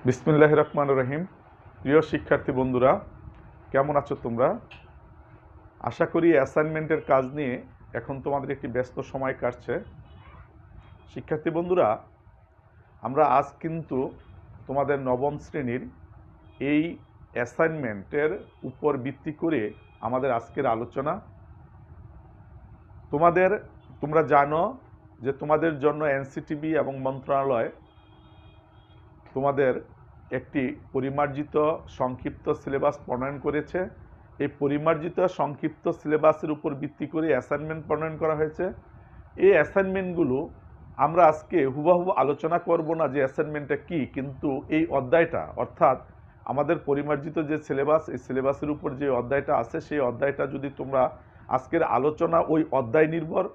বিসমিল্লাহির রহমানির রহিম। প্রিয় শিক্ষার্থী বন্ধুরা, কেমন আছো তোমরা? আশা করি অ্যাসাইনমেন্টের কাজ নিয়ে এখন তোমাদের একটি ব্যস্ত সময় কাটছে। শিক্ষার্থী বন্ধুরা, আমরা আজ কিন্তু তোমাদের নবম শ্রেণীর এই অ্যাসাইনমেন্টের উপর ভিত্তি করে আমাদের আজকের আলোচনা। তোমরা জানো যে তোমাদের জন্য এনসিটিবি এবং মন্ত্রণালয় তোমাদের একটি পরিমার্জিত সংক্ষিপ্ত সিলেবাস প্রণয়ন করেছে। এই পরিমার্জিত সংক্ষিপ্ত সিলেবাসের উপর ভিত্তি করে অ্যাসাইনমেন্ট প্রণয়ন করা হয়েছে। এই অ্যাসাইনমেন্টগুলো আমরা আজকে হুবহু আলোচনা করব না যে অ্যাসাইনমেন্টটা কি, কিন্তু এই অধ্যায়টা অর্থাৎ আমাদের পরিমার্জিত যে সিলেবাস, এই সিলেবাসের উপর যে অধ্যায়টা আছে সেই অধ্যায়টা যদি তোমরা আজকের আলোচনা ওই অধ্যায় নির্ভর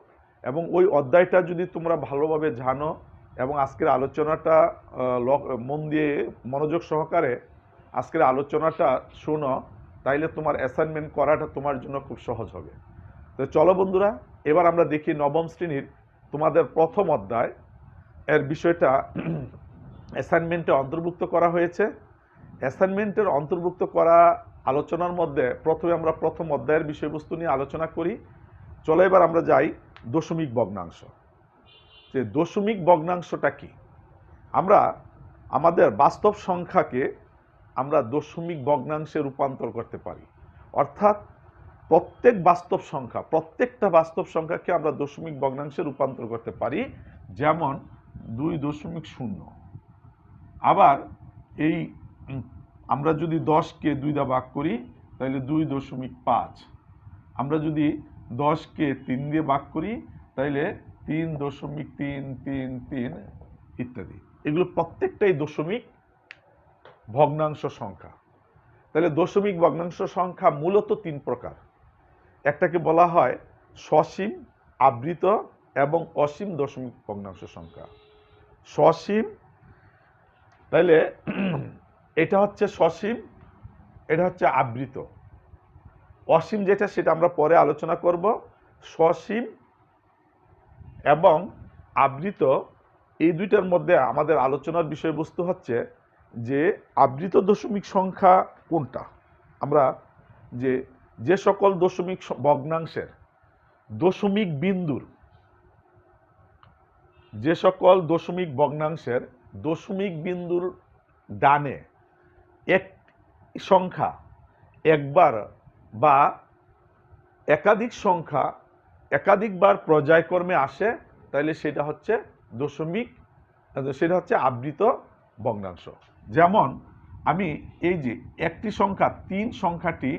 এবং ওই অধ্যায়টা যদি তোমরা ভালোভাবে জানো এবং আজকের আলোচনাটা মন দিয়ে মনোযোগ সহকারে আজকের আলোচনাটা শোনো, তাইলে তোমার অ্যাসাইনমেন্ট করাটা তোমার জন্য খুব সহজ হবে। তো চলো বন্ধুরা, এবার আমরা দেখি নবম শ্রেণীর তোমাদের প্রথম অধ্যায় এর বিষয়টা অ্যাসাইনমেন্টে অন্তর্ভুক্ত করা হয়েছে। অ্যাসাইনমেন্টের অন্তর্ভুক্ত করা আলোচনার মধ্যে প্রথমে আমরা প্রথম অধ্যায়ের বিষয়বস্তু নিয়ে আলোচনা করি। চলো এবার আমরা যাই দশমিক ভগ্নাংশ। যে দশমিক ভগ্নাংশটা কি? আমরা আমাদের বাস্তব সংখ্যাকে আমরা দশমিক ভগ্নাংশে রূপান্তর করতে পারি, অর্থাৎ প্রত্যেকটা বাস্তব সংখ্যাকে আমরা দশমিক ভগ্নাংশে রূপান্তর করতে পারি। যেমন 2.0। আবার এই আমরা যদি 10কে 2 দিয়ে ভাগ করি তাহলে 2.5। আমরা যদি 10কে 3 দিয়ে ভাগ করি তাহলে 3.333 ইত্যাদি। এগুলো প্রত্যেকটাই দশমিক ভগ্নাংশ সংখ্যা। তাহলে দশমিক ভগ্নাংশ সংখ্যা মূলত 3 প্রকার। একটাকে বলা হয় সসীম, আবৃত এবং অসীম দশমিক ভগ্নাংশ সংখ্যা। সসীম, তাহলে এটা হচ্ছে সসীম, এটা হচ্ছে আবৃত। অসীম যেটা সেটা আমরা পরে আলোচনা করব। সসীম এবং আবৃত এই দুইটার মধ্যে আমাদের আলোচনার বিষয়বস্তু হচ্ছে যে আবৃত দশমিক সংখ্যা কোনটা। আমরা যে সকল দশমিক ভগ্নাংশের দশমিক বিন্দুর যে সকল দশমিক ভগ্নাংশের দশমিক বিন্দুর ডানে এক সংখ্যা একবার বা একাধিক সংখ্যা একাধিকবার পর্যায়ক্রমে আসে, তাহলে সেটা হচ্ছে আবৃত ভগ্নাংশ। যেমন আমি এই যে একটি সংখ্যা 3 সংখ্যাটি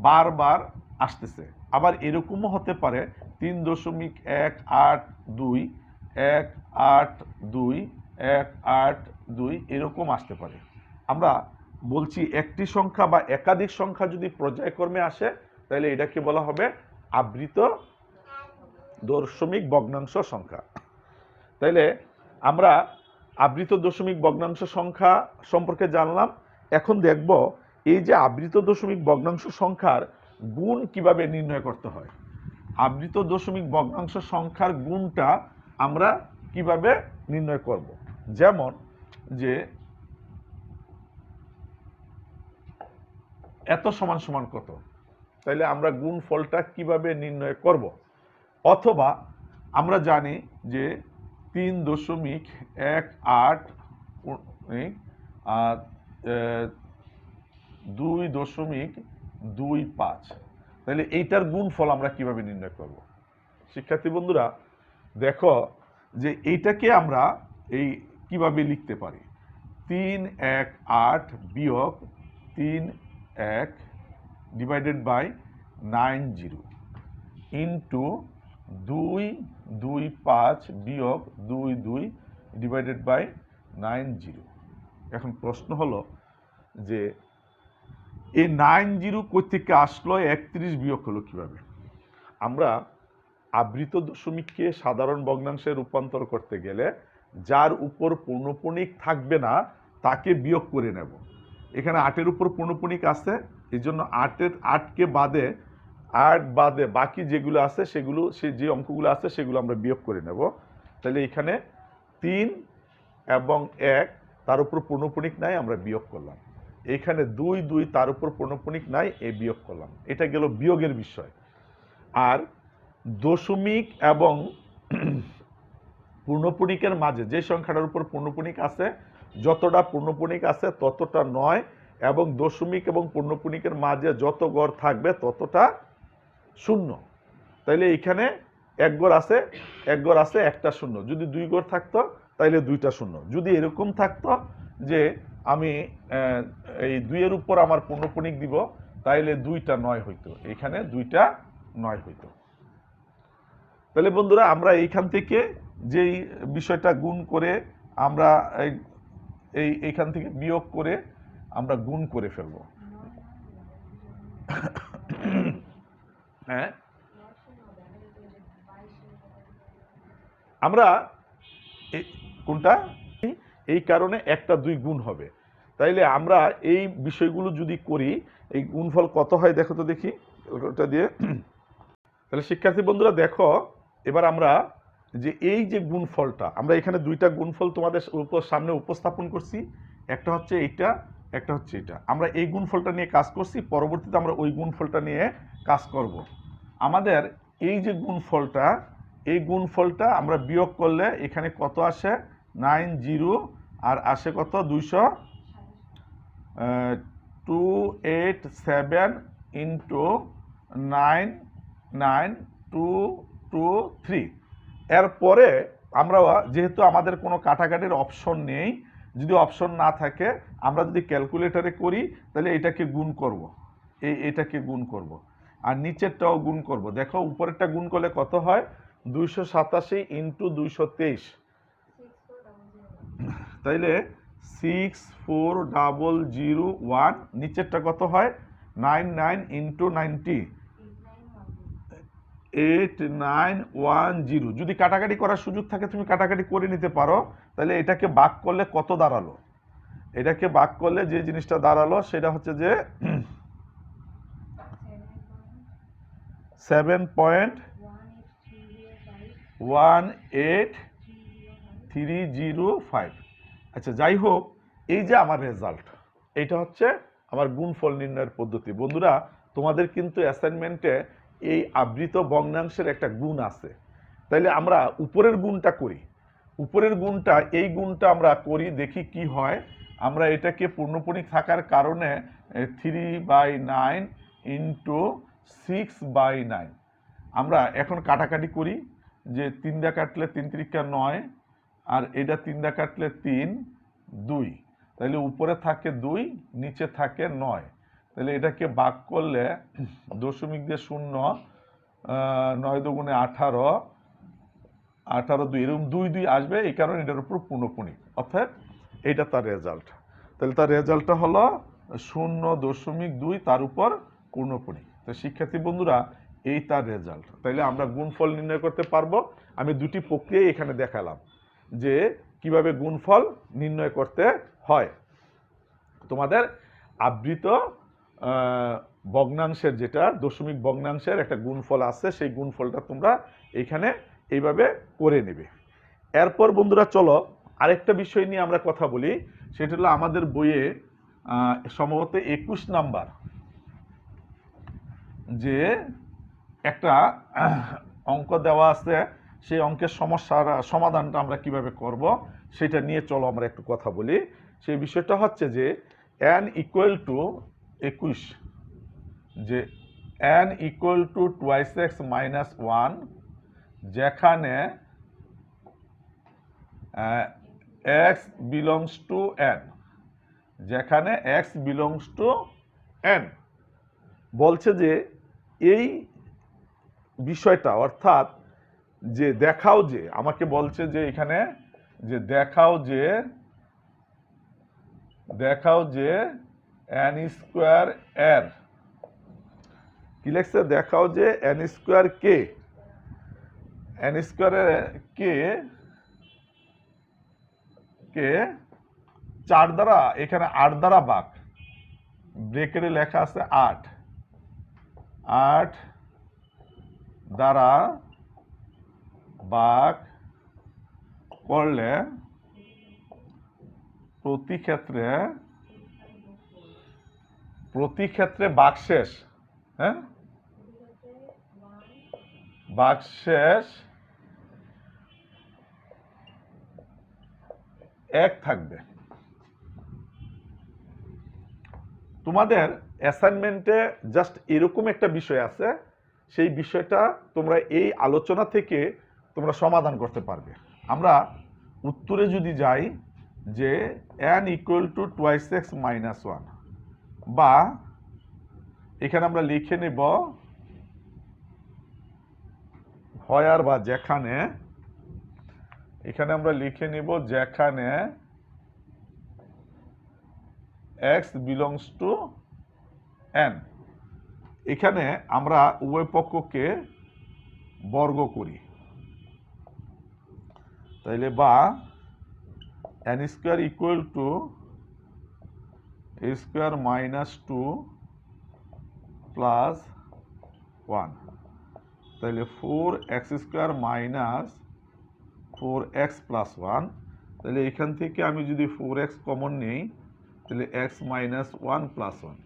বারবার আসতেছে, আবার এরকমও হতে পারে 3.182 182 182 এরকম আসতে পারে। আমরা বলছি একটি সংখ্যা বা একাধিক সংখ্যা যদি পর্যায়ক্রমে আসে তাহলে এটাকে বলা হবে আবৃত দশমিক ভগ্নাংশ সংখ্যা। তাইলে আমরা আবৃত দশমিক ভগ্নাংশ সংখ্যা সম্পর্কে জানলাম। এখন দেখব এই যে আবৃত দশমিক ভগ্নাংশ সংখ্যার গুণ কিভাবে নির্ণয় করতে হয়। আবৃত দশমিক ভগ্নাংশ সংখ্যার গুণটা আমরা কিভাবে নির্ণয় করব। যেমন যে এত সমান সমান কত, তাইলে আমরা গুণ ফলটা কিভাবে নির্ণয় করব। অথবা আমরা জানি যে 3.18 আর 2.25, তাহলে এইটার গুণফল আমরা কিভাবে নির্ণয় করব। শিক্ষার্থী বন্ধুরা দেখো যে এইটাকে আমরা এই কিভাবে লিখতে পারি। 318 বিয়োগ 31 ডিভাইডেড বাই 90 ইন্টু 225 বিয়োগ 22 ডিভাইডেড বাই 90। এখন প্রশ্ন হলো যে এই 90 কই থেকে আসলো, 31 বিয়োগ হলো কিভাবে। আমরা আবৃত দশমিককে সাধারণ ভগ্নাংশে রূপান্তর করতে গেলে যার উপর পূর্ণপূর্ণিক থাকবে না তাকে বিয়োগ করে নেব। এখানে 8-এর উপর পূর্ণপূর্ণিক আছে, এই জন্য 8কে বাদে 8 বাদে বাকি যেগুলো আছে সেগুলো যে অঙ্কগুলো আছে সেগুলো আমরা বিয়োগ করে নেব। তাহলে এখানে 3 এবং 1 তার উপর পূর্ণপণিক নাই, আমরা বিয়োগ করলাম। এখানে 2 2 তার উপর পূর্ণপণিক নাই, এই বিয়োগ করলাম। এটা গেল বিয়োগের বিষয়। আর দশমিক এবং পূর্ণপণিকের মাঝে যে সংখ্যাটার উপর পূর্ণপণিক আছে, যতটা পূর্ণপণিক আছে ততটা 9, এবং দশমিক এবং পূর্ণপণিকের মাঝে যত গড় থাকবে ততটা 0। তাইলে এখানে এক গড় আছে, এক গড় আছে, একটা 0। যদি 2 গড় থাকতো তাইলে 2টা 0। যদি এরকম থাকতো যে আমি এই 2 এর উপর আমার পূর্ণপণিক দিব, তাইলে 2টা 9 হইতো, এখানে 2টা 9 হইতো। তাহলে বন্ধুরা আমরা এইখান থেকে যেই বিষয়টা গুণ করে আমরা এইখান থেকে বিয়োগ করে আমরা গুণ করে ফেলবো। হ্যাঁ, আমরা কোনটা, এই কারণে একটা 2 গুণ হবে। তাইলে আমরা এই বিষয়গুলো যদি করি, এই গুণফল কত হয় দেখো তো দেখি ওটা দিয়ে। তাহলে শিক্ষার্থী বন্ধুরা দেখো, এবার আমরা যে এই যে গুণফলটা, আমরা এখানে 2টা গুণফল তোমাদের সামনে উপস্থাপন করছি। একটা হচ্ছে এইটা, একটা হচ্ছে এটা। আমরা এই গুণফলটা নিয়ে কাজ করছি, পরবর্তীতে আমরা ওই গুণফলটা নিয়ে কাজ করব। আমাদের এই যে গুণফলটা, এই গুণফলটা আমরা বিয়োগ করলে এখানে কত আসে, 90, আর আসে কত, 287 ইন্টু 99223। এরপরে আমরা যেহেতু আমাদের কোনো কাটাকাটির অপশন নেই, যদি অপশন না থাকে আমরা যদি ক্যালকুলেটরে করি তাহলে এটাকে গুণ করব, এটাকে গুণ করব, আর নিচেরটাও গুণ করব। দেখো উপরেরটা গুণ করলে কত হয়, 287 ইন্টু 223, তাইলে 64001। নিচেরটা কত হয়, 99 ইন্টু 90, 8910। যদি কাটাকাটি করার সুযোগ থাকে তুমি কাটাকাটি করে নিতে পারো। তাহলে এটাকে ভাগ করলে কত দাঁড়ালো, এটাকে ভাগ করলে যে জিনিসটা দাঁড়ালো সেটা হচ্ছে যে 7.18305। আচ্ছা যাই হোক, এই যে আমার রেজাল্ট, এইটা হচ্ছে আমার গুণফল নির্ণয়ের পদ্ধতি। বন্ধুরা তোমাদের কিন্তু অ্যাসাইনমেন্টে এই আবৃত ভগ্নাংশের একটা গুণ আছে। তাইলে আমরা উপরের গুণটা করি, উপরের গুণটা, এই গুণটা আমরা করি, দেখি কি হয়। আমরা এটাকে পূর্ণপণিক থাকার কারণে 3/9 ইন্টু 6/9, আমরা এখন কাটাকাটি করি, যে 3 দিয়ে কাটলে 3 3 9, আর এটা 3 দিয়ে কাটলে 3 2, তাহলে উপরে থাকে 2, নিচে থাকে 9। তাহলে এটাকে ভাগ করলে দশমিক দিয়ে 0, 9 দুগুণে 18, 18 2, এরকম 2 2 আসবে, এই কারণে এটার উপর পূর্ণপণিক, অর্থাৎ এটা তার রেজাল্ট। তাহলে তার রেজাল্টটা হলো 0.2 তার উপর পূর্ণপণিক। তো শিক্ষার্থী বন্ধুরা এই তার রেজাল্ট। তাইলে আমরা গুণফল নির্ণয় করতে পারবো। আমি দুটি প্রক্রিয়াই এখানে দেখালাম যে কিভাবে গুণফল নির্ণয় করতে হয়। তোমাদের আবৃত ভগ্নাংশের, যেটা দশমিক ভগ্নাংশের একটা গুণফল আছে, সেই গুণফলটা তোমরা এইখানে এইভাবে করে নেবে। এরপর বন্ধুরা চলো আরেকটা বিষয় নিয়ে আমরা কথা বলি, সেটা হলো আমাদের বইয়ে সম্ভবত 21 নাম্বার যে একটা অঙ্ক দেওয়া আছে, সেই অঙ্কের সমস্যার সমাধানটা আমরা কিভাবে করব সেটা নিয়ে চলো আমরা একটু কথা বলি। সেই বিষয়টা হচ্ছে যে n ইকুয়াল টু 21, যে n equal to 2x minus 1, যেখানে x বিলংস টু n, যেখানে x বিলংস টু n, বলছে যে এই বিষয়টা, অর্থাৎ যে দেখাও যে, আমাকে বলছে যে এখানে যে দেখাও যে n স্কোয়ার এর কি লেখছে, দেখাও যে n স্কোয়ার কে, n স্কোয়ারের কে 4 দ্বারা, এখানে 8 দ্বারা ভাগ, ব্রেকেটে লেখা আছে 8 দ্বারা ভাগ করলে প্রতি ক্ষেত্রে ভাগশেষ, হ্যাঁ, ভাগশেষ 1 থাকবে। তোমাদের অ্যাসাইনমেন্টে জাস্ট এরকম একটা বিষয় আছে, সেই বিষয়টা তোমরা এই আলোচনা থেকে তোমরা সমাধান করতে পারবে। আমরা উত্তরে যদি যাই যে n equal to 2x minus 1, বা এখানে আমরা লিখে নেব হয় বা যেখানে, এখানে আমরা লিখে নিব যেখানে x বিলংস টু n, এখানে আমরা উভয় পক্ষকে বর্গ করি, তাইলে বা n square equal two a square minus 2 plus 1, তাহলে 4x square minus 4x plus 1, তাহলে এখান থেকে আমি যদি 4x কমন নিই তাহলে x মাইনাস 1 প্লাস 1।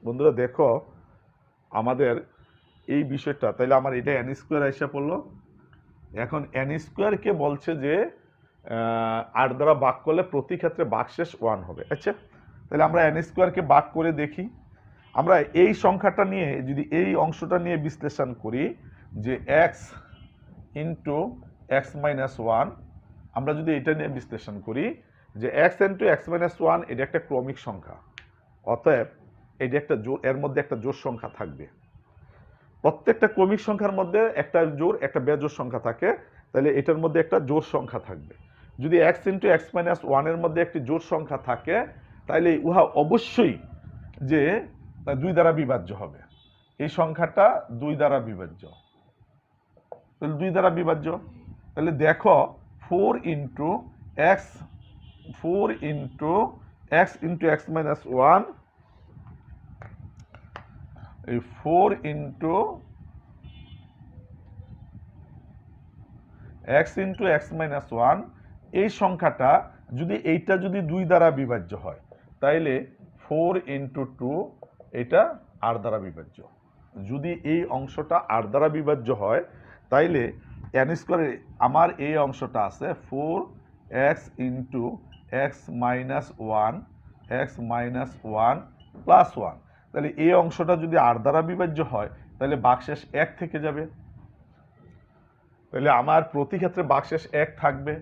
বন্ধুরা দেখো আমাদের এই বিষয়টা, তাহলে আমার এটা n স্কোয়ার এসে পড়লো। এখন n স্কোয়ারকে বলছে যে 8 দ্বারা ভাগ করলে প্রতি ক্ষেত্রে ভাগশেষ 1 হবে। আচ্ছা, তাহলে আমরা n স্কোয়ারকে ভাগ করে দেখি। আমরা এই সংখ্যাটা নিয়ে যদি এই অংশটা নিয়ে বিশ্লেষণ করি যে x ইন্টু x মাইনাস 1, আমরা যদি এটা নিয়ে বিশ্লেষণ করি যে x ইন্টু x মাইনাস 1 এটা একটা ক্রমিক সংখ্যা, অতএব এটা একটা জোড়, এর মধ্যে একটা জোড় সংখ্যা থাকবে। প্রত্যেকটা ক্রমিক সংখ্যার মধ্যে একটা জোড় একটা বেজোড় সংখ্যা থাকে, তাহলে এটার মধ্যে একটা জোড় সংখ্যা থাকবে। যদি x ইন্টু x মাইনাস 1 এর মধ্যে একটি জোড় সংখ্যা থাকে, তাহলে উহা অবশ্যই যে 2 দ্বারা বিভাজ্য হবে। এই সংখ্যাটা 2 দ্বারা বিভাজ্য, তাহলে 2 দ্বারা বিভাজ্য। তাহলে দেখো 4 into x into x minus 1, এই 4 into x into x minus 1, এই সংখ্যাটা যদি এইটা যদি 2 দ্বারা বিভাজ্য হয়, তাইলে 4 ইন্টু 2 এটা 8 দ্বারা বিভাজ্য। যদি এই অংশটা 8 দ্বারা বিভাজ্য হয়, তাইলে n স্কোয়ারে আমার এই অংশটা আছে 4x into x minus 1 plus 1, তাহলে এই অংশটা যদি 8 দ্বারা বিভাজ্য হয়, তাহলে ভাগশেষ 1 থেকে যাবে। তাহলে আমার প্রতি ক্ষেত্রে ভাগশেষ 1 থাকবে।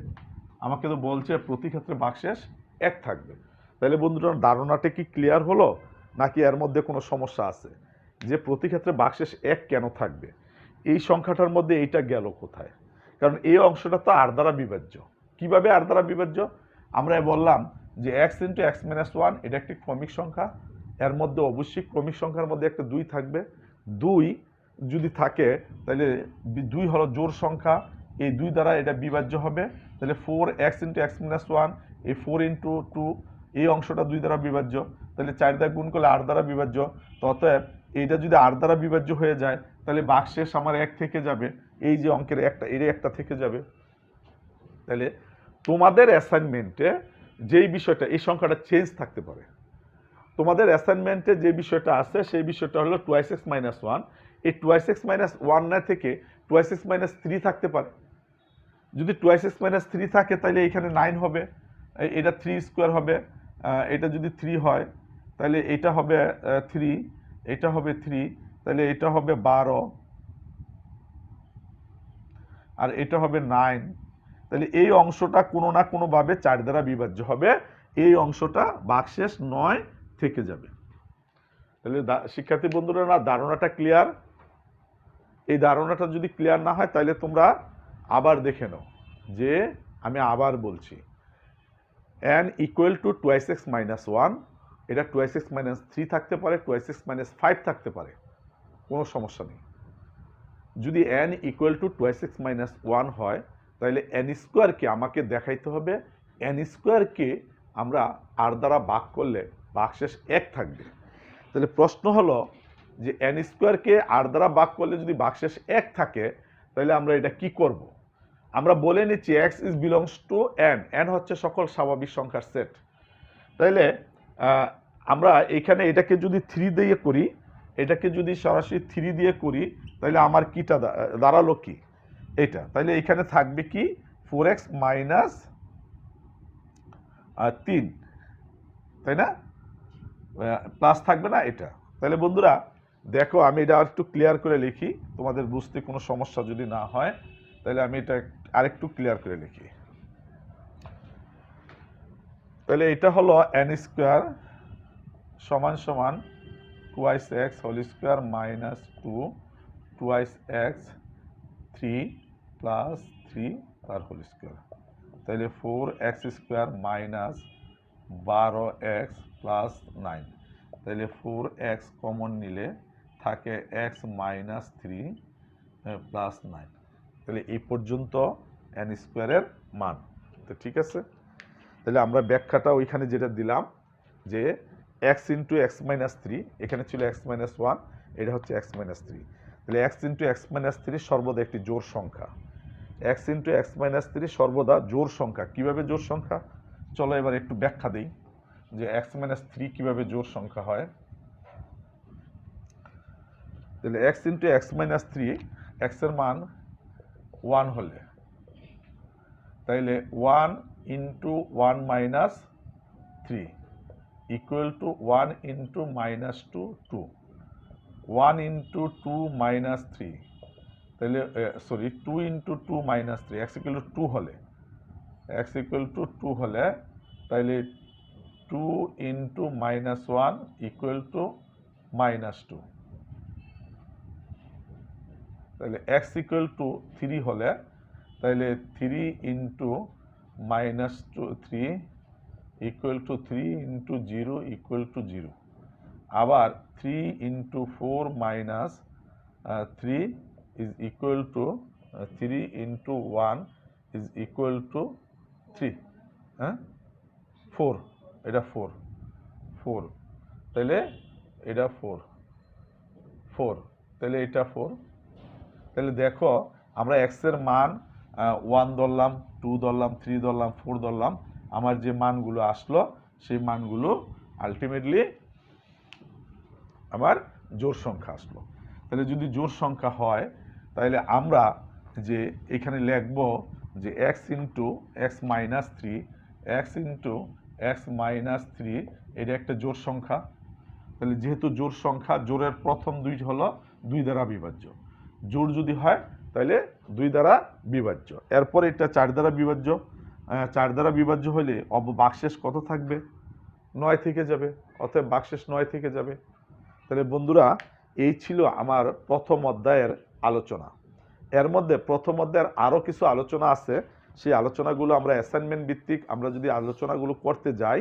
আমাকে তো বলছে প্রতি ক্ষেত্রে ভাগশেষ 1 থাকবে। তাহলে বন্ধুরা ধারণাটা কি ক্লিয়ার হলো, নাকি এর মধ্যে কোনো সমস্যা আছে? যে প্রতি ক্ষেত্রে ভাগশেষ 1 কেন থাকবে, এই সংখ্যাটার মধ্যে এইটা গেল কোথায়? কারণ এই অংশটা তো 8 দ্বারা বিভাজ্য। কিভাবে 8 দ্বারা বিভাজ্য? আমরা বললাম যে x ইন্টু x মাইনাস 1 এটা একটি ক্রমিক সংখ্যা, এর মধ্যে অবশ্যই ক্রমিক সংখ্যার মধ্যে একটা 2 থাকবে। 2 যদি থাকে তাহলে 2 হলো জোড় সংখ্যা, এই 2 দ্বারা এটা বিভাজ্য হবে। তাহলে 4x ইন্টু x মাইনাস 1, এই 4 ইন্টু 2 এই অংশটা 2 দ্বারা বিভাজ্য, তাহলে 4 দ্বারা গুণ করলে 8 দ্বারা বিভাজ্য। অতএব এইটা যদি 8 দ্বারা বিভাজ্য হয়ে যায়, তাহলে ভাগশেষ আমার 1 থেকে যাবে। এই যে অঙ্কের একটা, এর একটা থেকে যাবে। তাহলে তোমাদের অ্যাসাইনমেন্টে যেই বিষয়টা, এই সংখ্যাটা চেঞ্জ থাকতে পারে। তোমাদের অ্যাসাইনমেন্টে যে বিষয়টা আছে সেই বিষয়টা হলো 2x মাইনাস 1, এই 2x মাইনাস 1 না থেকে 2x মাইনাস 3 থাকতে পারে। যদি 2x মাইনাস 3 থাকে তাহলে এখানে 9 হবে, এটা 3 স্কোয়ার হবে। এটা যদি 3 হয় তাহলে এটা হবে 3, এটা হবে 3, তাহলে এটা হবে 12, আর এটা হবে 9। তাহলে এই অংশটা কোনো না কোনোভাবে 4 দ্বারা বিভাজ্য হবে, এই অংশটা ভাগশেষ 9 থেকে যাবে। তাহলে শিক্ষার্থী বন্ধুরা না ধারণাটা ক্লিয়ার? এই ধারণাটা যদি ক্লিয়ার না হয় তাহলে তোমরা আবার দেখে নাও, যে আমি আবার বলছি n equal to 2x minus 1, এটা 2x মাইনাস 3 থাকতে পারে, 2x মাইনাস 5 থাকতে পারে, কোনো সমস্যা নেই। যদি n equal to 2x minus 1 হয়, তাহলে n স্কোয়ারকে আমাকে দেখাইতে হবে, n স্কোয়ারকে আমরা 8 দ্বারা ভাগ করলে ভাগশেষ 1 থাকবে। তাহলে প্রশ্ন হলো যে n স্কোয়ারকে 8 দ্বারা ভাগ করলে যদি ভাগশেষ 1 থাকে, তাহলে আমরা এটা কি করব? আমরা বলে নিচ্ছি x is belongs to N, N হচ্ছে সকল স্বাভাবিক সংখ্যার সেট। তাইলে আমরা এখানে এটাকে যদি 3 দিয়ে করি, এটাকে যদি সরাসরি 3 দিয়ে করি, তাহলে আমার কিটা দাঁড়ালো কি এটা, তাহলে এখানে থাকবে কি 4x মাইনাস 3, তাই না, প্লাস থাকবে না এটা। তাহলে বন্ধুরা দেখো আমি এটা আরেকটু ক্লিয়ার করে লিখি, তোমাদের বুঝতে কোনো সমস্যা যদি না হয় তাহলে আমি এটা আরেকটু ক্লিয়ার করে লিখি। তাহলে এটা হলো n স্কোয়ার সমান সমান 2x whole square minus 2x 3 plus 3 তার হোল স্কোয়ার, তাহলে 4x square minus 12x plus 9, তাহলে 4x কমন নিলে থাকে x মাইনাস 3 প্লাস 9, তাহলে এই পর্যন্ত n স্কোয়ারের মান। তো ঠিক আছে, তাহলে আমরা ব্যাখ্যাটা ওইখানে যেটা দিলাম যে x ইন্টু এক্স মাইনাস 3, এখানে ছিল x মাইনাস 1, এটা হচ্ছে x মাইনাস 3, তাহলে x ইন্টু এক্স মাইনাস 3 সর্বদা একটি জোড় সংখ্যা। x ইন্টু এক্স মাইনাস 3 সর্বদা জোড় সংখ্যা। কিভাবে জোড় সংখ্যা, চলো এবার একটু ব্যাখ্যা দিই যে x মাইনাস 3 কিভাবে জোড় সংখ্যা হয়। তাহলে x into x minus 3, x এর মান 1 হলে, তাইলে 1 into 1 minus 3 equal to 1 into minus 2 2, 1 into 2 minus 3, তাহলে sorry 2 into 2 minus 3, x equal to 2 হলে, x ইকুয়াল টু 2 হলে তাহলে 2 into minus 1 equal to minus 2, তাহলে x ইকুয়াল টু 3 হলে তাহলে 3 into minus 3 equal to 3 into 0 equal to 0, আবার 3 into 4 minus 3 is equal two 3 into 1 is equal two 3, হ্যাঁ 4, এটা 4, তাহলে এটা 4, তাহলে এটা 4। তাহলে দেখো আমরা x এর মান 1 ধরলাম, 2 ধরলাম, 3 ধরলাম, 4 ধরলাম, আমার যে মানগুলো আসলো সেই মানগুলো আলটিমেটলি আমার জোড় সংখ্যা আসলো। তাহলে যদি জোড় সংখ্যা হয় তাহলে আমরা যে এখানে লিখব যে x into x minus 3, x into x minus 3 এটা একটা জোড় সংখ্যা। তাহলে যেহেতু জোড় সংখ্যা, জোড়ের প্রথম 2 হলো 2 দ্বারা বিভাজ্য, জোড় যদি হয় তাহলে 2 দ্বারা বিভাজ্য, এরপর এটা 4 দ্বারা বিভাজ্য, 4 দ্বারা বিভাজ্য হলে বাকশেষ কত থাকবে, 9 থেকে যাবে, অতএব বাকশেষ 9 থেকে যাবে। তাহলে বন্ধুরা এই ছিল আমার প্রথম অধ্যায়ের আলোচনা। এর মধ্যে প্রথম অধ্যায়ের আরও কিছু আলোচনা আছে, সেই আলোচনাগুলো আমরা অ্যাসাইনমেন্ট ভিত্তিক আমরা যদি আলোচনাগুলো করতে যাই,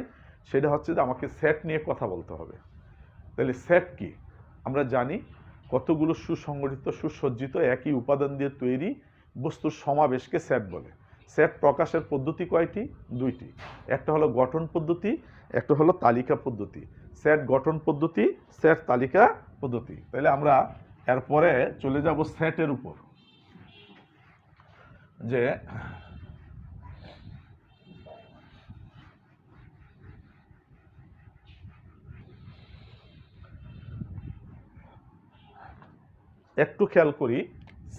সেটা হচ্ছে যে আমাকে সেট নিয়ে কথা বলতে হবে। তাহলে সেট কি, আমরা জানি কতগুলো সুসংগঠিত সুসজ্জিত একই উপাদান দিয়ে তৈরি বস্তুর সমাবেশকে সেট বলে। সেট প্রকাশের পদ্ধতি কয়টি, 2টি, একটা হলো গঠন পদ্ধতি, একটা হলো তালিকা পদ্ধতি। সেট গঠন পদ্ধতি, সেট তালিকা পদ্ধতি। তাহলে আমরা এরপরে চলে যাব সেটের উপর, যে একটু খেয়াল করি,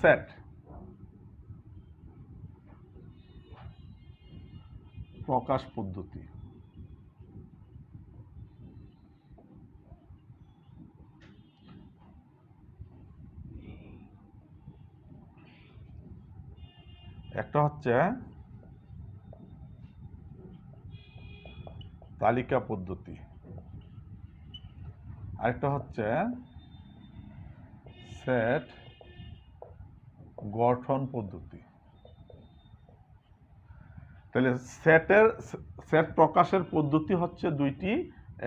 সেট প্রকাশ পদ্ধতি। একটা হচ্ছে তালিকা পদ্ধতি, আরেকটা হচ্ছে সেট গঠন পদ্ধতি। তাহলে সেট প্রকাশের পদ্ধতি হচ্ছে 2টি,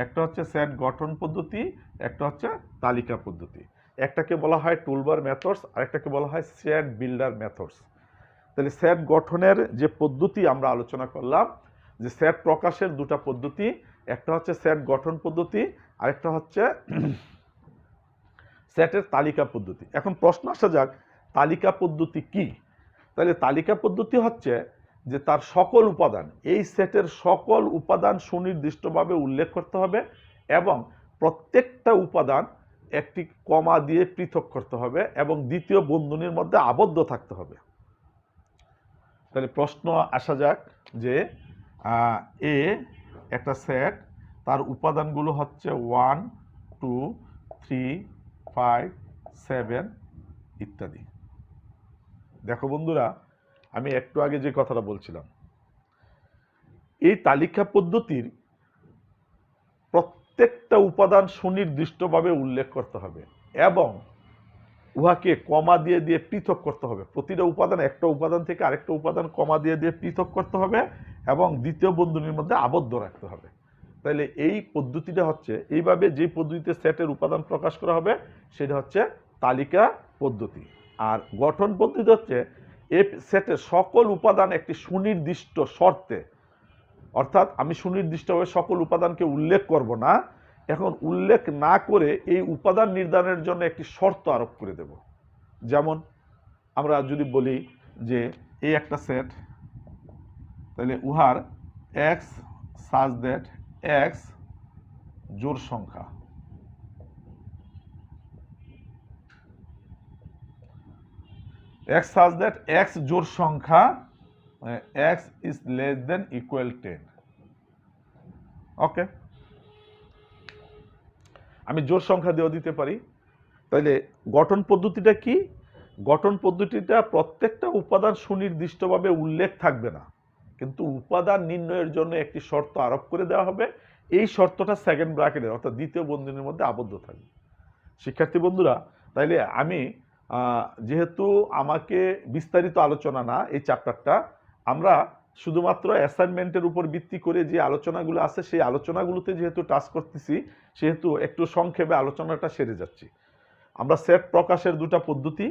একটা হচ্ছে সেট গঠন পদ্ধতি, একটা হচ্ছে তালিকা পদ্ধতি। একটাকে বলা হয় টুলবার মেথডস, আরেকটাকে বলা হয় সেট বিল্ডার মেথডস। তাহলে সেট গঠনের যে পদ্ধতি আমরা আলোচনা করলাম, যে সেট প্রকাশের 2টা পদ্ধতি, একটা হচ্ছে সেট গঠন পদ্ধতি, আরেকটা হচ্ছে সেটের তালিকা পদ্ধতি। এখন প্রশ্ন আসা যাক, তালিকা পদ্ধতি কি? তাহলে তালিকা পদ্ধতি হচ্ছে যে তার সকল উপাদান, এই সেটের সকল উপাদান সুনির্দিষ্টভাবে উল্লেখ করতে হবে এবং প্রত্যেকটা উপাদান একটি কমা দিয়ে পৃথক করতে হবে এবং দ্বিতীয় বন্ধনীর মধ্যে আবদ্ধ থাকতে হবে। তাহলে প্রশ্ন আসা যাক যে এ একটা সেট, তার উপাদানগুলো হচ্ছে 1 2 3 5 7 ইত্যাদি। দেখো বন্ধুরা, আমি একটু আগে যে কথাটা বলছিলাম, এই তালিকা পদ্ধতির প্রত্যেকটা উপাদান সুনির্দিষ্টভাবে উল্লেখ করতে হবে এবং উহাকে কমা দিয়ে দিয়ে পৃথক করতে হবে। প্রতিটা উপাদান, একটা উপাদান থেকে আরেকটা উপাদান কমা দিয়ে দিয়ে পৃথক করতে হবে এবং দ্বিতীয় বন্ধনীর মধ্যে আবদ্ধ রাখতে হবে। তাহলে এই পদ্ধতিটা হচ্ছে, এইভাবে যে পদ্ধতিতে সেটের উপাদান প্রকাশ করা হবে সেটা হচ্ছে তালিকা পদ্ধতি। আর গঠন পদ্ধতি হচ্ছে এই সেটের সকল উপাদান একটি সুনির্দিষ্ট শর্তে, অর্থাৎ আমি সুনির্দিষ্টভাবে সকল উপাদানকে উল্লেখ করব না, এখন উল্লেখ না করে এই উপাদান নির্ধারণের জন্য একটি শর্ত আরোপ করে দেব। যেমন আমরা যদি বলি যে এই একটা সেট, তাহলে উহার এক্স সাজ দ্যাট এক্স জোড় সংখ্যা, এক্স সাজ দ্যাট এক্স জোড় সংখ্যা x is less than equal 10। ওকে, আমি জোড় সংখ্যা দিয়েও দিতে পারি। তাহলে গঠন পদ্ধতিটা কি? গঠন পদ্ধতিটা প্রত্যেকটা উপাদান সুনির্দিষ্টভাবে উল্লেখ থাকবে না, কিন্তু উপাদান নির্ণয়ের জন্য একটি শর্ত আরোপ করে দেওয়া হবে। এই শর্তটা সেকেন্ড ব্র্যাকেটের অর্থাৎ দ্বিতীয় বন্ধনীর মধ্যে আবদ্ধ থাকবে। শিক্ষার্থী বন্ধুরা, তাইলে আমি যেহেতু আমাকে বিস্তারিত আলোচনা না এই চ্যাপ্টারটা, আমরা শুধুমাত্র অ্যাসাইনমেন্টের উপর ভিত্তি করে যে আলোচনাগুলো আছে সেই আলোচনাগুলোতে যেহেতু টাচ করতেছি, সেহেতু একটু সংক্ষেপে আলোচনাটা সেরে যাচ্ছি। আমরা সেট প্রকাশের দুটা পদ্ধতি,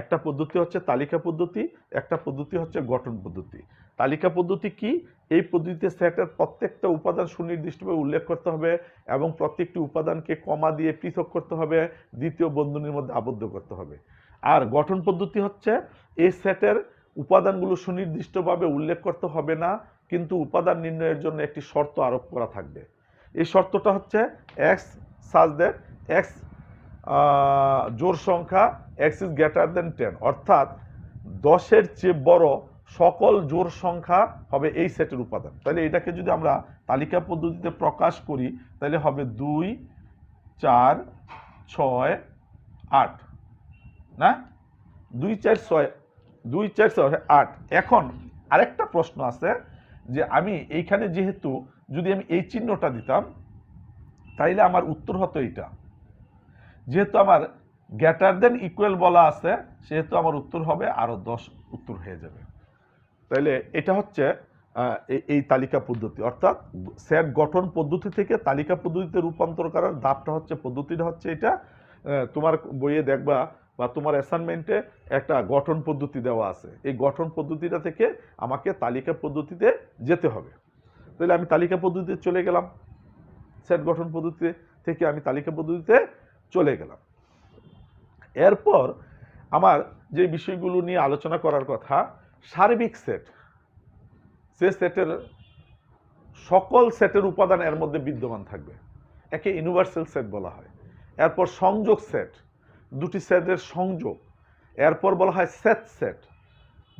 একটা পদ্ধতি হচ্ছে তালিকা পদ্ধতি, একটা পদ্ধতি হচ্ছে গঠন পদ্ধতি। তালিকা পদ্ধতি কি? এই পদ্ধতিতে সেটের প্রত্যেকটা উপাদান সুনির্দিষ্টভাবে উল্লেখ করতে হবে এবং প্রত্যেকটি উপাদানকে কমা দিয়ে পৃথক করতে হবে, দ্বিতীয় বন্ধনীর মধ্যে আবদ্ধ করতে হবে। আর গঠন পদ্ধতি হচ্ছে এই সেটের উপাদানগুলো সুনির্দিষ্টভাবে উল্লেখ করতে হবে না, কিন্তু উপাদান নির্ণয়ের জন্য একটি শর্ত আরোপ করা থাকবে। এই শর্তটা হচ্ছে এক্স সাজ দ্যাট এক্স জোড় সংখ্যা এক্স ইজ গ্রেটার দেন 10, অর্থাৎ 10-এর চেয়ে বড় সকল জোড় সংখ্যা হবে এই সেটের উপাদান। তাহলে এটাকে যদি আমরা তালিকা পদ্ধতিতে প্রকাশ করি তাহলে হবে 2 4 6 8, না 2 4 6 2 4 6 8। এখন আরেকটা প্রশ্ন আছে যে আমি এইখানে যেহেতু যদি আমি এই চিহ্নটা দিতাম তাইলে আমার উত্তর হতো এইটা, যেহেতু আমার গ্রেটার দেন ইকুয়াল বলা আছে সেহেতু আমার উত্তর হবে আরো 10 উত্তর হয়ে যাবে। তাইলে এটা হচ্ছে এই তালিকা পদ্ধতি, অর্থাৎ সেট গঠন পদ্ধতি থেকে তালিকা পদ্ধতিতে রূপান্তর করার ধাপটা হচ্ছে, পদ্ধতিটা হচ্ছে এটা। তোমার বইয়ে দেখবা বা তোমার অ্যাসাইনমেন্টে একটা গঠন পদ্ধতি দেওয়া আছে, এই গঠন পদ্ধতিটা থেকে আমাকে তালিকা পদ্ধতিতে যেতে হবে। তাহলে আমি তালিকা পদ্ধতিতে চলে গেলাম, সেট গঠন পদ্ধতি থেকে আমি তালিকা পদ্ধতিতে চলে গেলাম। এরপর আমার যে বিষয়গুলো নিয়ে আলোচনা করার কথা, সার্বিক সেট, সে সেটের সকল সেটের উপাদান এর মধ্যে বিদ্যমান থাকবে, একে ইউনিভার্সাল সেট বলা হয়। এরপর সংযোগ সেট, দুটি সেটের সংযোগ। এরপর বলা হয় সেট সেট,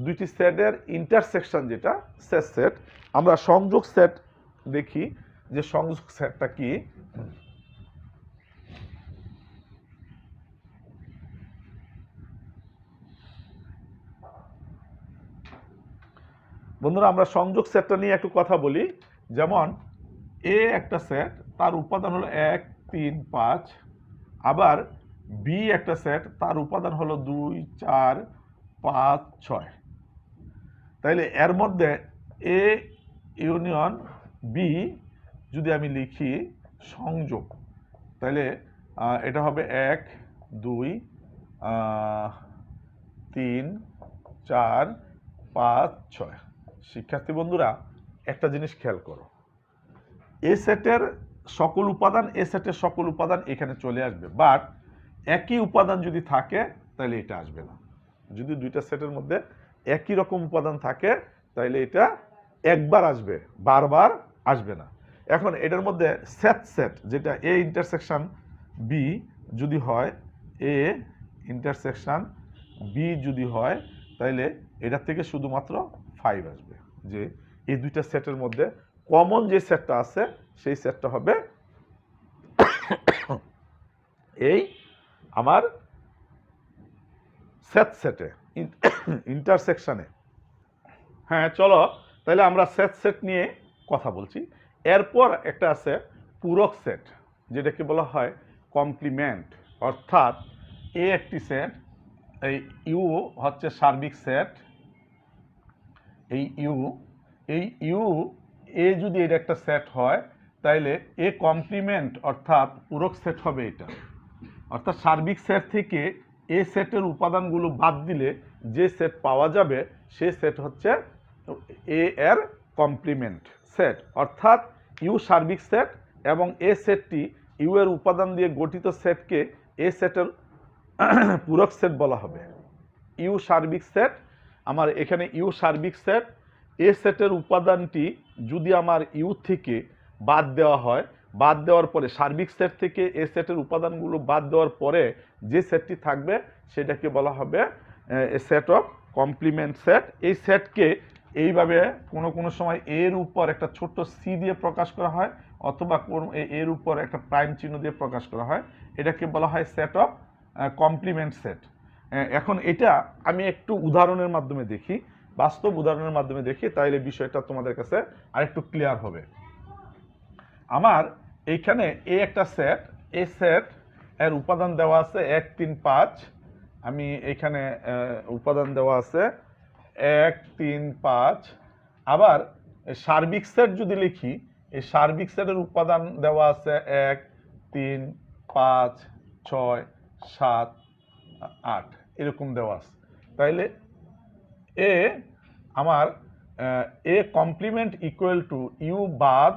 দুইটি সেটের ইন্টারসেকশন, যেটা সেট সেট। আমরা সংযোগ সেট দেখি যে সংযোগ সেটটা কি। বন্ধুরা, আমরা সংযোগ সেটটা নিয়ে একটু কথা বলি। যেমন এ একটা সেট, তার উপাদান হলো 1 3 5, আবার বি একটা সেট, তার উপাদান হলো 2 4 5 6। তাইলে এর মধ্যে এ ইউনিয়ন বি যদি আমি লিখি সংযোগ, তাহলে এটা হবে 1 2 3 4 5 6। শিক্ষার্থী বন্ধুরা, একটা জিনিস খেয়াল করো, এ সেটের সকল উপাদান, এ সেটের সকল উপাদান এখানে চলে আসবে, বাট একই উপাদান যদি থাকে তাহলে এটা আসবে না। যদি দুইটা সেটের মধ্যে একই রকম উপাদান থাকে তাহলে এটা একবার আসবে, বারবার আসবে না। এখন এটার মধ্যে সেট যেটা এ ইন্টারসেকশন বি যদি হয়, এ ইন্টারসেকশন বি যদি হয়, তাইলে এটার থেকে শুধুমাত্র 5 আসবে। যে এই দুইটা সেটের মধ্যে কমন যে সেটটা আছে সেই সেটটা হবে এই আমার সেটে ইন্টারসেকশনে। হ্যাঁ, চলো তাহলে আমরা সেট নিয়ে কথা বলছি। এরপর একটা আছে পূরক সেট, যেটাকে বলা হয় কমপ্লিমেন্ট। অর্থাৎ এ একটি সেট, এই ইউ হচ্ছে সার্বিক সেট, এই ইউ এ যদি এটা একটা সেট হয়, তাইলে এ কমপ্লিমেন্ট অর্থাৎ পূরক সেট হবে এটা। অর্থাৎ সার্বিক সেট থেকে এ সেটের উপাদানগুলো বাদ দিলে যে সেট পাওয়া যাবে সে সেট হচ্ছে এ এর কমপ্লিমেন্ট সেট। অর্থাৎ ইউ সার্বিক সেট এবং এ সেটটি ইউ এর উপাদান দিয়ে গঠিত সেটকে এ সেটের পূরক সেট বলা হবে। ইউ সার্বিক সেট, আমার এখানে ইউ সার্বিক সেট, এ সেটের উপাদানটি যদি আমার ইউ থেকে বাদ দেওয়া হয়, বাদ দেওয়ার পরে সার্বিক সেট থেকে এ সেটের উপাদানগুলো বাদ দেওয়ার পরে যে সেটটি থাকবে সেটাকে বলা হবে এ সেট অফ কমপ্লিমেন্ট সেট। এই সেটকে এইভাবে কোনো সময় এর উপর একটা ছোট্ট সি দিয়ে প্রকাশ করা হয়, অথবা এর উপর একটা প্রাইম চিহ্ন দিয়ে প্রকাশ করা হয়। এটাকে বলা হয় সেট অফ কমপ্লিমেন্ট সেট। এখন এটা আমি একটু উদাহরণের মাধ্যমে দেখি, বাস্তব উদাহরণের মাধ্যমে দেখি, তাইলে বিষয়টা তোমাদের কাছে আরেকটু ক্লিয়ার হবে। আমার এইখানে এ একটা সেট, এই সেট এর উপাদান দেওয়া আছে 1 3 5। আমি এইখানে উপাদান দেওয়া আছে 1 3 5। আবার সার্বিক সেট যদি লিখি, এই সার্বিক সেটের উপাদান দেওয়া আছে 1 3 5 6 7 8 এরকম দেওয়া আছে। তাইলে এ আমার A complement equal to U বাদ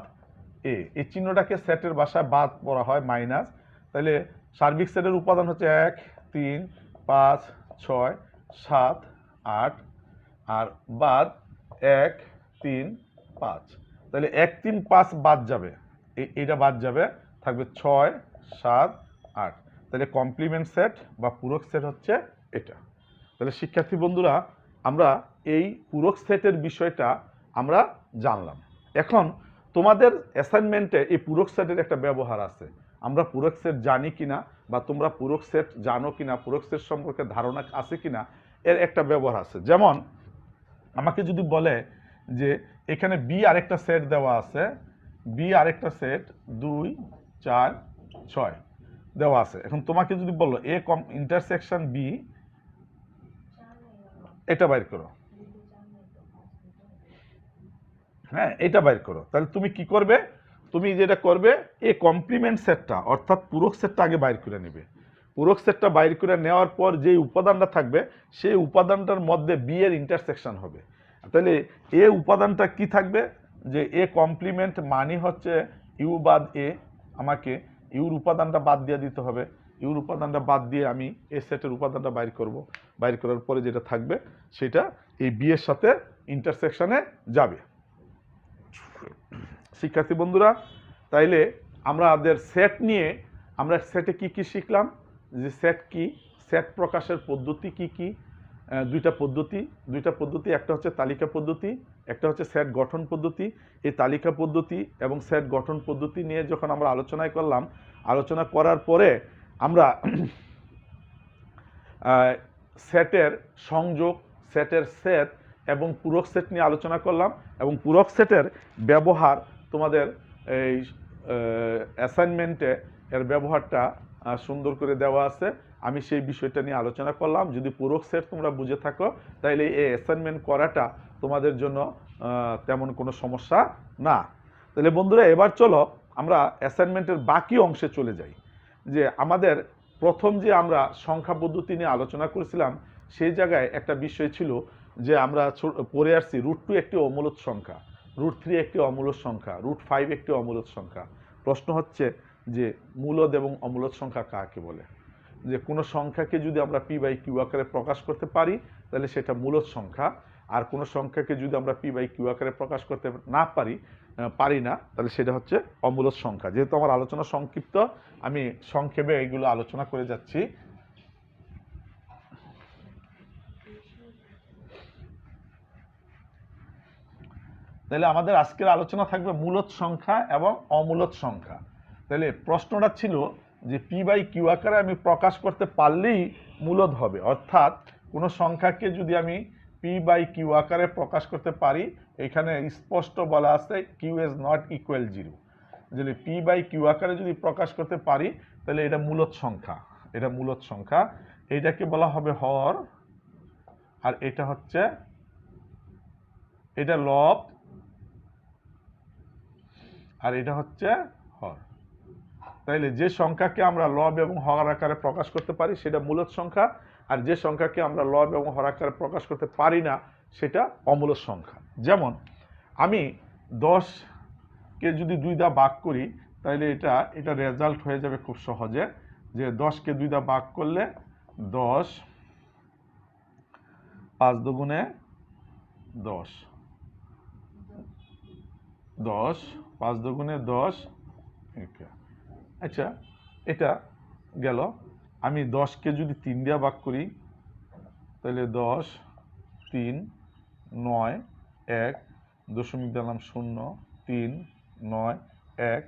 এ, এই চিহ্নটাকে সেটের ভাষায় বাদ পড়া হয় মাইনাস। তাহলে সার্বিক সেটের উপাদান হচ্ছে 1 3 5 6 7 8 আর বাদ 1 3 5। তাহলে 1 3 5 বাদ যাবে, এইটা বাদ যাবে, থাকবে 6 7 8। তাহলে কমপ্লিমেন্ট সেট বা পূরক সেট হচ্ছে এটা। তাহলে শিক্ষার্থী বন্ধুরা, আমরা এই পূরক সেটের বিষয়টা আমরা জানলাম। এখন তোমাদের অ্যাসাইনমেন্টে এই পূরক সেটের একটা ব্যবহার আছে। আমরা পূরক সেট জানি কিনা বা তোমরা পূরক সেট জানো কিনা, পূরক সেট সম্পর্কে ধারণা আছে কিনা, এর একটা ব্যবহার আছে। যেমন আমাকে যদি বলে যে এখানে বি আরেকটা সেট দেওয়া আছে, বি আরেকটা সেট 2 4 6 দেওয়া আছে। এখন তোমাকে যদি বললো এ ইন্টারসেকশন বি, এটা বাইর করো, হ্যাঁ এটা বাইর করো, তাহলে তুমি কি করবে? তুমি যেটা করবে, এ কমপ্লিমেন্ট সেটটা অর্থাৎ পূরক সেটটা আগে বাইর করে নেবে। পূরক সেটটা বাইর করে নেওয়ার পর যে উপাদানটা থাকবে সেই উপাদানটার মধ্যে বি এর ইন্টারসেকশন হবে। তাহলে এ উপাদানটা কি থাকবে? যে এ কমপ্লিমেন্ট মানে হচ্ছে ইউ বাদ এ, আমাকে ইউর উপাদানটা বাদ দিয়ে দিতে হবে। ইউর উপাদানটা বাদ দিয়ে আমি এ সেটের উপাদানটা বাইর করব। বাইর করার পরে যেটা থাকবে সেটা এই বি এর সাথে ইন্টারসেকশনে যাবে। শিক্ষার্থী বন্ধুরা, তাইলে আমাদের সেট নিয়ে আমরা সেটে কি কি শিখলাম, যে সেট কি, সেট প্রকাশের পদ্ধতি কি কি। দুইটা পদ্ধতি, একটা হচ্ছে তালিকা পদ্ধতি, একটা হচ্ছে সেট গঠন পদ্ধতি। এই তালিকা পদ্ধতি এবং সেট গঠন পদ্ধতি নিয়ে যখন আমরা আলোচনা করার পরে আমরা সেটের সংযোগ, সেটের সেট এবং পূরক সেট নিয়ে আলোচনা করলাম, এবং পূরক সেটের ব্যবহার তোমাদের এই অ্যাসাইনমেন্টে এর ব্যবহারটা সুন্দর করে দেওয়া আছে। আমি সেই বিষয়টা নিয়ে আলোচনা করলাম। যদি পূরক সেট তোমরা বুঝে থাকো তাহলে এই অ্যাসাইনমেন্ট করাটা তোমাদের জন্য তেমন কোনো সমস্যা না। তাহলে বন্ধুরা, এবার চলো আমরা অ্যাসাইনমেন্টের বাকি অংশে চলে যাই। যে আমাদের প্রথম যে আমরা সংখ্যা পদ্ধতি নিয়ে আলোচনা করেছিলাম, সেই জায়গায় একটা বিষয় ছিল যে আমরা পড়ে আসছি √2 একটি অমূলদ সংখ্যা, √3 একটি অমূলদ সংখ্যা, √5 একটি অমূলদ সংখ্যা। প্রশ্ন হচ্ছে যে মূলদ এবং অমূলদ সংখ্যা কাকে বলে। যে কোনো সংখ্যাকে যদি আমরা পি বাই কিউ আকারে প্রকাশ করতে পারি তাহলে সেটা মূলদ সংখ্যা, আর কোনো সংখ্যাকে যদি আমরা পি বাই কিউ আকারে প্রকাশ করতে না পারি না তাহলে সেটা হচ্ছে অমূলদ সংখ্যা। যেহেতু আমার আলোচনা সংক্ষিপ্ত, আমি সংক্ষেপে এগুলো আলোচনা করে যাচ্ছি। তাহলে আমাদের আজকের আলোচনা থাকবে মূলদ সংখ্যা এবং অমূলদ সংখ্যা। তাহলে প্রশ্নটা ছিল যে পি বাই কিউ আকারে আমি প্রকাশ করতে পারলেই মূলদ হবে, অর্থাৎ কোনো সংখ্যাকে যদি আমি পি বাই কিউ আকারে প্রকাশ করতে পারি, এখানে স্পষ্ট বলা আছে কিউ ইজ নট ইকুয়াল 0। যদি পি বাই কিউ আকারে যদি প্রকাশ করতে পারি তাহলে এটা মূলদ সংখ্যা, এটা মূলদ সংখ্যা। এইটাকে বলা হবে হর, আর এটা হচ্ছে এটা লব, আর এটা হচ্ছে হর। তাইলে যে সংখ্যাকে আমরা লব এবং হর আকারে প্রকাশ করতে পারি সেটা মূলদ সংখ্যা, আর যে সংখ্যাকে আমরা লব এবং হর আকারে প্রকাশ করতে পারি না সেটা অমূলদ সংখ্যা। যেমন আমি 10কে যদি 2 দ্বারা ভাগ করি তাহলে এটা রেজাল্ট হয়ে যাবে খুব সহজে, যে 10কে 2 দ্বারা ভাগ করলে 10, 5 দুগুণে 10, 10, 5 দুগুণে 10। আচ্ছা, এটা গেল। আমি 10কে যদি 3 দিয়ে ভাগ করি তাহলে 10, 3, 9, 1, দশমিক দিলাম 0, 3, 9, 1,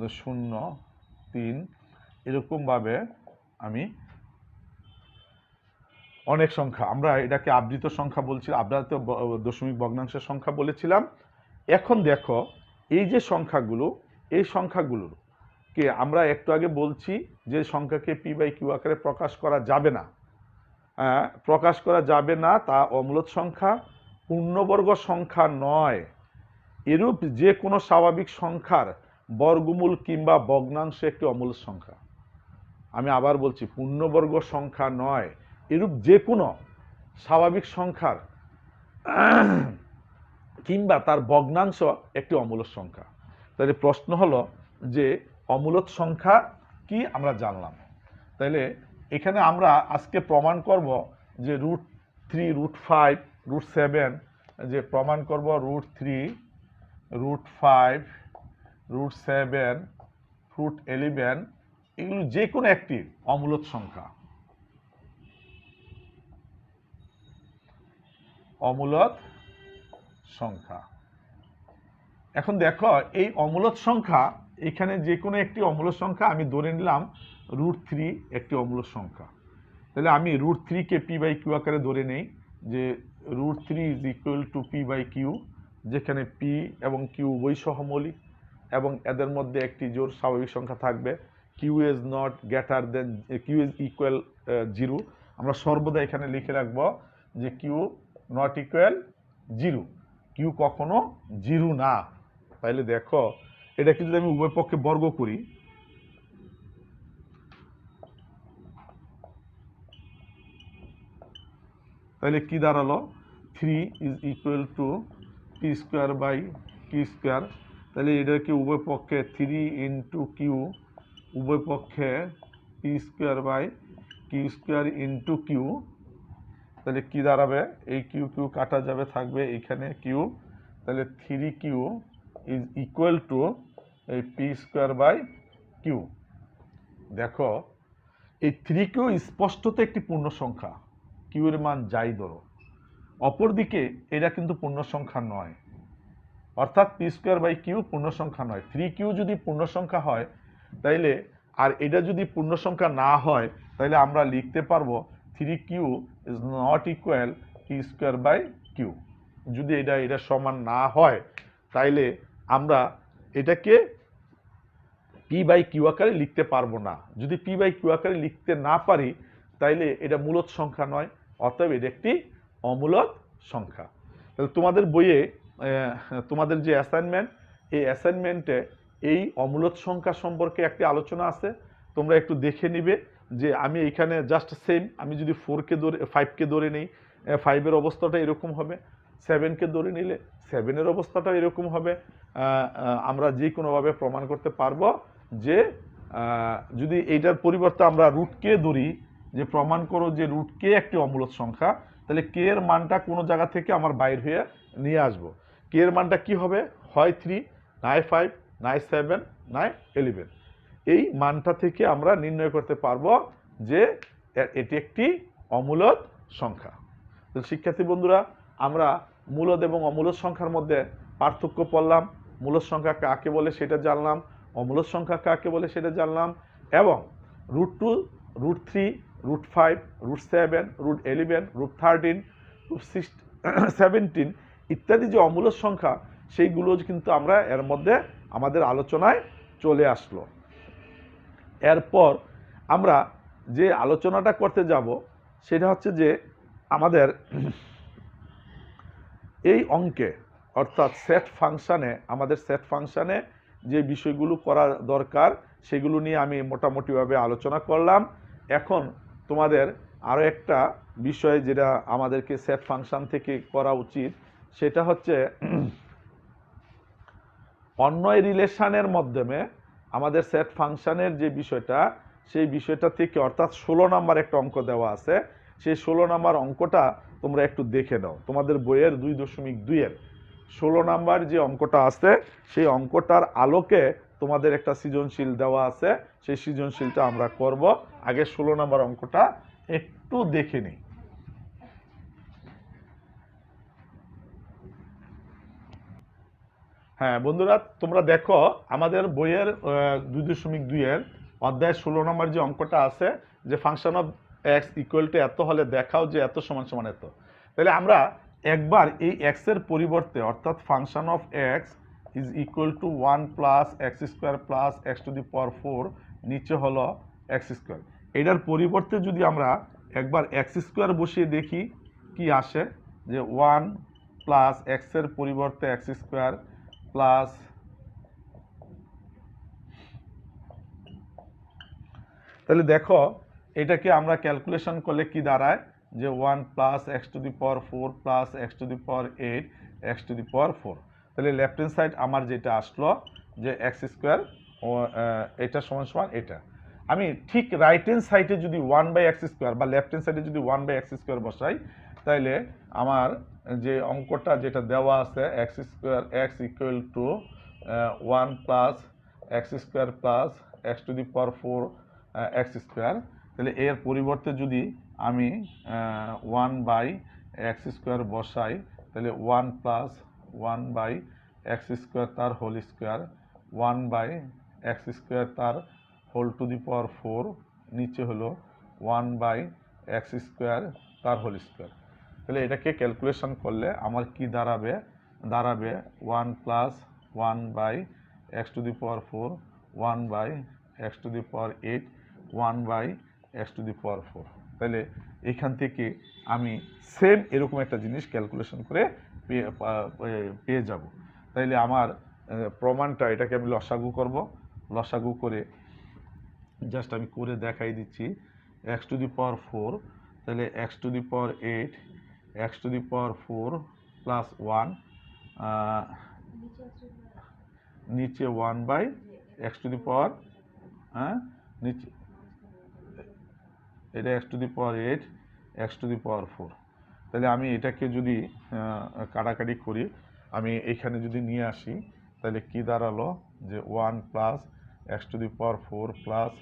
0, 3, এরকমভাবে আমি অনেক সংখ্যা, আমরা এটাকে আবৃত সংখ্যা বলছি, আবৃত দশমিক ভগ্নাংশের সংখ্যা বলেছিলাম। এখন দেখো এই যে সংখ্যাগুলো, এই সংখ্যাগুলোর কে আমরা একটু আগে বলছি যে সংখ্যাকে পি বাই কিউ আকারে প্রকাশ করা যাবে না, তা অমূলদ সংখ্যা, পূর্ণবর্গ সংখ্যা নয়। এরূপ যে কোনো স্বাভাবিক সংখ্যার বর্গমূল কিংবা ভগ্নাংশ একটি অমূলদ সংখ্যা। আমি আবার বলছি, পূর্ণবর্গ সংখ্যা নয়, এরূপ যে কোনো স্বাভাবিক সংখ্যার কিংবা তার ভগ্নাংশ একটি অমূলদ সংখ্যা। তাহলে প্রশ্ন হলো যে অমূলদ সংখ্যা কি আমরা জানলাম। তাহলে এখানে আমরা আজকে প্রমাণ করব যে √3, √5, √7, যে প্রমাণ করব √3, √5, √7, √11, এগুলো যে কোনো একটি অমূলদ সংখ্যা, অমূলদ সংখ্যা। এখন দেখো এই অমূলদ সংখ্যা, এখানে যে কোনো একটি অমূলদ সংখ্যা আমি ধরে নিলাম √3 একটি অমূলদ সংখ্যা। তাহলে আমি √3কে পি বাই কিউ আকারে ধরে নেই যে √3 is equal to P by Q, যেখানে পি এবং কিউ উভয় সহমৌলিক এবং এদের মধ্যে একটি জোড় স্বাভাবিক সংখ্যা থাকবে। Q is not greater than, Q is equal 0। আমরা সর্বদা এখানে লিখে রাখবো যে কিউ নট ইকুয়াল 0, কিউ কখনো 0 না। তাইলে দেখো এটাকে যদি আমি উভয় পক্ষে বর্গ করি তাহলে কি দাঁড়ালো, 3 is equal to P square by Q square. তাহলে এটাকে উভয় পক্ষে 3 ইন্টু কিউ, উভয় পক্ষে P square by Q square into Q. তাহলে কি দাঁড়াবে, এই কিউ কিউ কাটা যাবে, থাকবে এখানে কিউ। তাহলে 3q ইজ ইকুয়াল টু এই পি স্কোয়ার বাই কিউ। দেখো এই 3q স্পষ্টত একটি পূর্ণ সংখ্যা, কিউ এর মান যাই ধরো। অপরদিকে এটা কিন্তু পূর্ণ সংখ্যা নয়, অর্থাৎ পি স্কোয়ার বাই কিউ পূর্ণ সংখ্যা নয়। 3q যদি পূর্ণ সংখ্যা হয় তাইলে, আর এটা যদি পূর্ণ সংখ্যা না হয় তাহলে আমরা লিখতে পারবো 3q is not equal P square by Q. যদি এটা সমান না হয় তাইলে আমরা এটাকে পি বাই কিউ আকারে লিখতে পারবো না। যদি পি বাই কিউ আকারে লিখতে না পারি তাইলে এটা মূলদ সংখ্যা নয়, অতএব এটা একটি অমূলদ সংখ্যা। তাহলে তোমাদের বইয়ে তোমাদের যে অ্যাসাইনমেন্ট, এই অ্যাসাইনমেন্টে এই অমূলদ সংখ্যা সম্পর্কে একটি আলোচনা আছে, তোমরা একটু দেখে নিবে। যে আমি এখানে জাস্ট সেম, আমি যদি 5কে ধরে নিই, 5-এর অবস্থাটা এরকম হবে, 7কে ধরে নিলে 7-এর অবস্থাটা এরকম হবে। আমরা যে কোনোভাবে প্রমাণ করতে পারবো যে যদি এইটার পরিবর্তে আমরা রুট কে ধরি, যে প্রমাণ করো যে রুট কে একটি অমূলদ সংখ্যা, তাহলে কে এর মানটা কোনো জায়গা থেকে আমার বাইর হয়ে নিয়ে আসবো। কে এর মানটা কি হবে? হয় 3, নয় 5, নয় 7, নয় 11। এই মানটা থেকে আমরা নির্ণয় করতে পারবো যে এটি একটি অমূলদ সংখ্যা। তো শিক্ষার্থী বন্ধুরা, আমরা মূলদ এবং অমূলদ সংখ্যার মধ্যে পার্থক্য পড়লাম। মূলদ সংখ্যা কাকে বলে সেটা জানলাম, অমূলদ সংখ্যা কাকে বলে সেটা জানলাম, এবং √2, √3, √5, √7, √11, √13, √17 ইত্যাদি যে অমূলদ সংখ্যা, সেইগুলো কিন্তু আমরা এর মধ্যে আমাদের আলোচনায় চলে আসলো। এরপর আমরা যে আলোচনাটা করতে যাব সেটা হচ্ছে যে আমাদের এই অঙ্কে অর্থাৎ সেট ফাংশানে, আমাদের সেট ফাংশানে যে বিষয়গুলো করা দরকার সেগুলো নিয়ে আমি মোটামুটিভাবে আলোচনা করলাম। এখন তোমাদের আরও একটা বিষয় যেটা আমাদেরকে সেট ফাংশান থেকে করা উচিত, সেটা হচ্ছে অন্যয় রিলেশনের মাধ্যমে আমাদের সেট ফাংশানের যে বিষয়টা, সেই বিষয়টা থেকে অর্থাৎ 16 নম্বর একটা অঙ্ক দেওয়া আছে, সেই 16 নম্বর অঙ্কটা তোমরা একটু দেখে নাও। তোমাদের বইয়ের 2.2-এর 16 নম্বর যে অঙ্কটা আছে, সেই অঙ্কটার আলোকে তোমাদের একটা সৃজনশীল দেওয়া আছে, সেই সৃজনশীলটা আমরা করব। আগে 16 নম্বর অঙ্কটা একটু দেখে নিই। হ্যাঁ বন্ধুরা, তোমরা দেখো আমাদের বইয়ের 2.2-এর অধ্যায় 16 নম্বর যে অঙ্কটা আছে, যে function of x equal to এত হলে দেখাও যে এত সমান সমান এত। তাহলে আমরা একবার এই এক্স এর পরিবর্তে অর্থাৎ function of X is equal to 1 plus X square plus x to the power 4, নিচে হলো এক্স স্কোয়ার, এটার পরিবর্তে যদি আমরা একবার এক্স স্কোয়ার বসিয়ে দেখি কি আসে, যে 1 প্লাস এক্স এর পরিবর্তে এক্স স্কোয়ার প্লাস তাহলে দেখো এটাকে আমরা ক্যালকুলেশন করলে কি দাঁড়ায়, যে 1 plus x to the power 4 plus x to the power 8 X to the power 4। তাহলে লেফট হ্যান্ড সাইড আমার যেটা আসলো যে এক্স স্কোয়ার, এটা সমান সমান এটা। আমি ঠিক রাইট হ্যান্ড সাইডে যদি 1/x স্কোয়ার বা লেফট হ্যান্ড সাইডে যদি 1/x স্কোয়ার বসাই, তাহলে আমার যে অঙ্কটা যেটা দেওয়া আছে x square x equal to 1 plus X square plus x to the power 4 x square, তাহলে এর পরিবর্তে যদি আমি 1/x স্কোয়ার বসাই, তাহলে 1 প্লাস 1/x স্কোয়ার তার হোল স্কোয়ার, 1/x স্কোয়ার তার হোল টু দি পাওয়ার 4, নিচে হলো 1/x স্কোয়ার তার হোল স্কোয়ার। তাহলে এটাকে ক্যালকুলেশন করলে আমার কি দাঁড়াবে, 1 plus 1/x to the power 4, 1/x to the power 8, 1/x to the power 4। তাহলে এখান থেকে আমি সেম এরকম একটা জিনিস ক্যালকুলেশন করে পেয়ে যাব। তাইলে আমার প্রমাণটা, এটাকে আমি লসাগু করব, লসাগু করে জাস্ট আমি করে দেখাই দিচ্ছি। এক্স টু দি পাওয়ার 4, তাহলে X to the power 8, X to the power 4 plus 1, নিচে 1/x টু দি পাওয়ার, নিচে এটা X to the power 8 X to the power 4। তাহলে আমি এটাকে যদি কাটাকাটি করি, আমি এখানে যদি নিয়ে আসি, তাহলে কি দাঁড়ালো, যে 1 plus x to the power 4 plus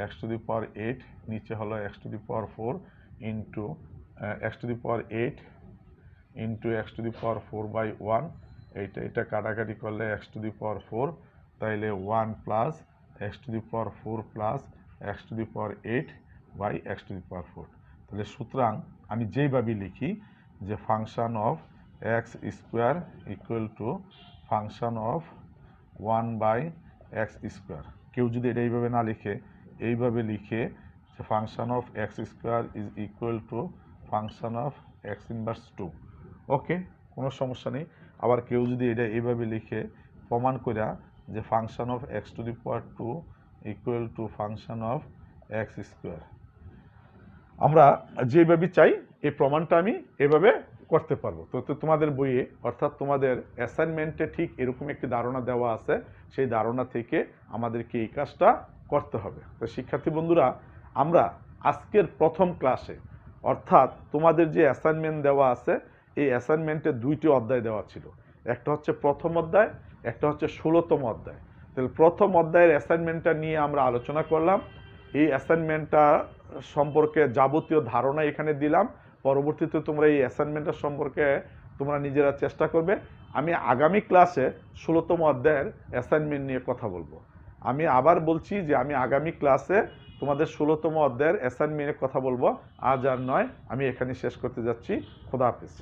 x to the power 8, নিচে হলো x to the power 4 into x to the power 8 into x to the power 4/1। এটা কাটাকাটি করলে এক্স টু দি পাওয়ার 4, তাইলে 1 plus x to the power 4 plus x to the power 8 by x to the power 4। তাহলে সুতরাং আমি যেইভাবে লিখি যে function of x square equal to function of 1/x square. কেউ যদি এটা এইভাবে না লিখে, এইভাবে লিখে যে function of x square is equal to function of x inverse 2, okay, কোনো সমস্যা নেই। আবার কেউ যদি এটা এইভাবে লিখে প্রমাণ করে যে function of x to the power 2 equal to function of x square, আমরা যেভাবে চাই এই প্রমাণটা আমি এভাবে করতে পারবো। তো তোমাদের বইয়ে অর্থাৎ তোমাদের অ্যাসাইনমেন্টে ঠিক এরকম একটি ধারণা দেওয়া আছে, সেই ধারণা থেকে আমাদেরকে এই কাজটা করতে হবে। তো শিক্ষার্থী বন্ধুরা, আমরা আজকের প্রথম ক্লাসে অর্থাৎ তোমাদের যে অ্যাসাইনমেন্ট দেওয়া আছে এই অ্যাসাইনমেন্টে 2টি অধ্যায় দেওয়া ছিল। একটা হচ্ছে প্রথম অধ্যায়, একটা হচ্ছে 16তম অধ্যায়। তাহলে প্রথম অধ্যায়ের অ্যাসাইনমেন্টটা নিয়ে আমরা আলোচনা করলাম। এই অ্যাসাইনমেন্টটা সম্পর্কে যাবতীয় ধারণা এখানে দিলাম। পরবর্তীতে তোমরা এই অ্যাসাইনমেন্টটা সম্পর্কে তোমরা নিজেরা চেষ্টা করবে। আমি আগামী ক্লাসে 16তম অধ্যায়ের অ্যাসাইনমেন্ট নিয়ে কথা বলবো। আমি আবার বলছি যে আমি আগামী ক্লাসে তোমাদের 16তম অধ্যায়ের অ্যাসাইনমেন্টের কথা বলবো। আজ আর নয়, আমি এখানে শেষ করতে যাচ্ছি। খোদা হাফেজ।